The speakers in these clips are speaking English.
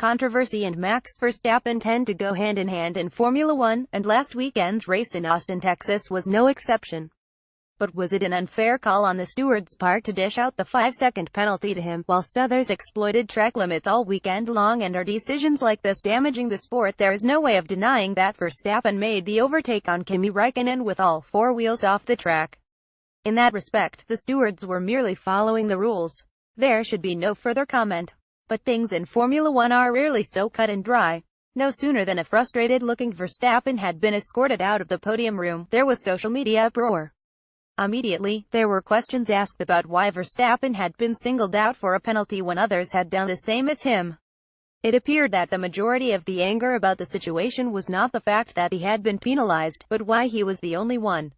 Controversy and Max Verstappen tend to go hand in hand in Formula One, and last weekend's race in Austin, Texas was no exception. But was it an unfair call on the steward's part to dish out the 5-second penalty to him, whilst others exploited track limits all weekend long? And are decisions like this damaging the sport? There is no way of denying that Verstappen made the overtake on Kimi Räikkönen with all four wheels off the track. In that respect, the stewards were merely following the rules. There should be no further comment. But things in Formula One are rarely so cut and dry. No sooner than a frustrated-looking Verstappen had been escorted out of the podium room, there was social media uproar. Immediately, there were questions asked about why Verstappen had been singled out for a penalty when others had done the same as him. It appeared that the majority of the anger about the situation was not the fact that he had been penalized, but why he was the only one.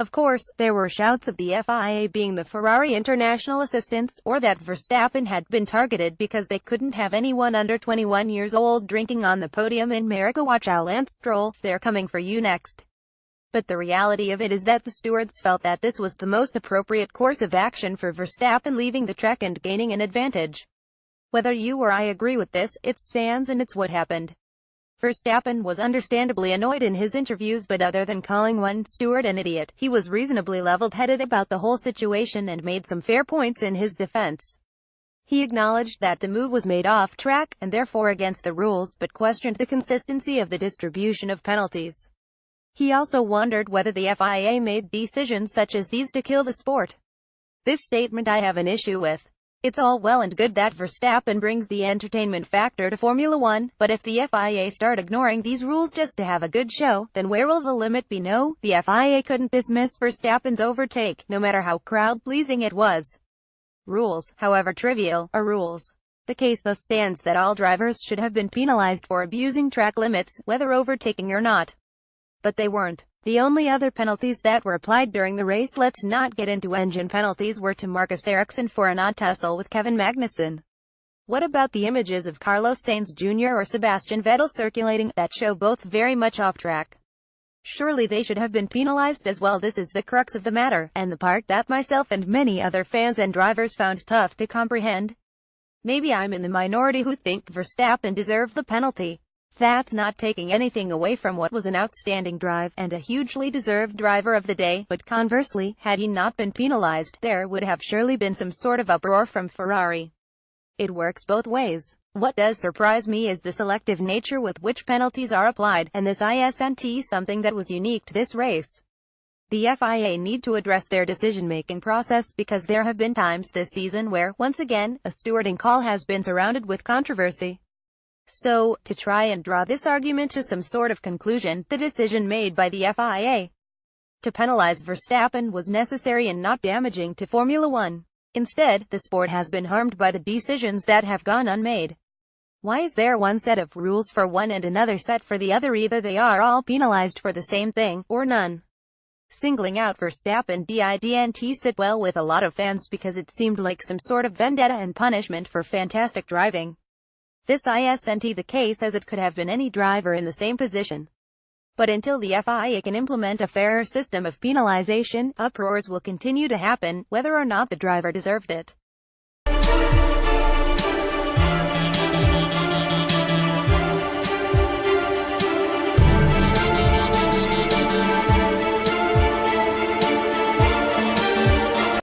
Of course, there were shouts of the FIA being the Ferrari international assistants, or that Verstappen had been targeted because they couldn't have anyone under 21 years old drinking on the podium in America. Watch out, Lance Stroll, they're coming for you next. But the reality of it is that the stewards felt that this was the most appropriate course of action for Verstappen leaving the track and gaining an advantage. Whether you or I agree with this, it stands and it's what happened. Verstappen was understandably annoyed in his interviews, but other than calling one steward an idiot, he was reasonably level-headed about the whole situation and made some fair points in his defense. He acknowledged that the move was made off track, and therefore against the rules, but questioned the consistency of the distribution of penalties. He also wondered whether the FIA made decisions such as these to kill the sport. This statement I have an issue with. It's all well and good that Verstappen brings the entertainment factor to Formula One, but if the FIA start ignoring these rules just to have a good show, then where will the limit be? No, the FIA couldn't dismiss Verstappen's overtake, no matter how crowd-pleasing it was. Rules, however trivial, are rules. The case thus stands that all drivers should have been penalized for abusing track limits, whether overtaking or not. But they weren't. The only other penalties that were applied during the race, let's not get into engine penalties, were to Marcus Ericsson for an odd tussle with Kevin Magnussen. What about the images of Carlos Sainz Jr. or Sebastian Vettel circulating, that show both very much off track? Surely they should have been penalized as well. This is the crux of the matter, and the part that myself and many other fans and drivers found tough to comprehend. Maybe I'm in the minority who think Verstappen deserved the penalty. That's not taking anything away from what was an outstanding drive, and a hugely deserved driver of the day, but conversely, had he not been penalized, there would have surely been some sort of uproar from Ferrari. It works both ways. What does surprise me is the selective nature with which penalties are applied, and this isn't something that was unique to this race. The FIA need to address their decision-making process, because there have been times this season where, once again, a stewarding call has been surrounded with controversy. So, to try and draw this argument to some sort of conclusion, the decision made by the FIA to penalize Verstappen was necessary and not damaging to Formula One. Instead, the sport has been harmed by the decisions that have gone unmade. Why is there one set of rules for one and another set for the other? Either they are all penalized for the same thing, or none. Singling out Verstappen didn't sit well with a lot of fans because it seemed like some sort of vendetta and punishment for fantastic driving. This isn't the case, as it could have been any driver in the same position. But until the FIA can implement a fairer system of penalization, uproars will continue to happen, whether or not the driver deserved it.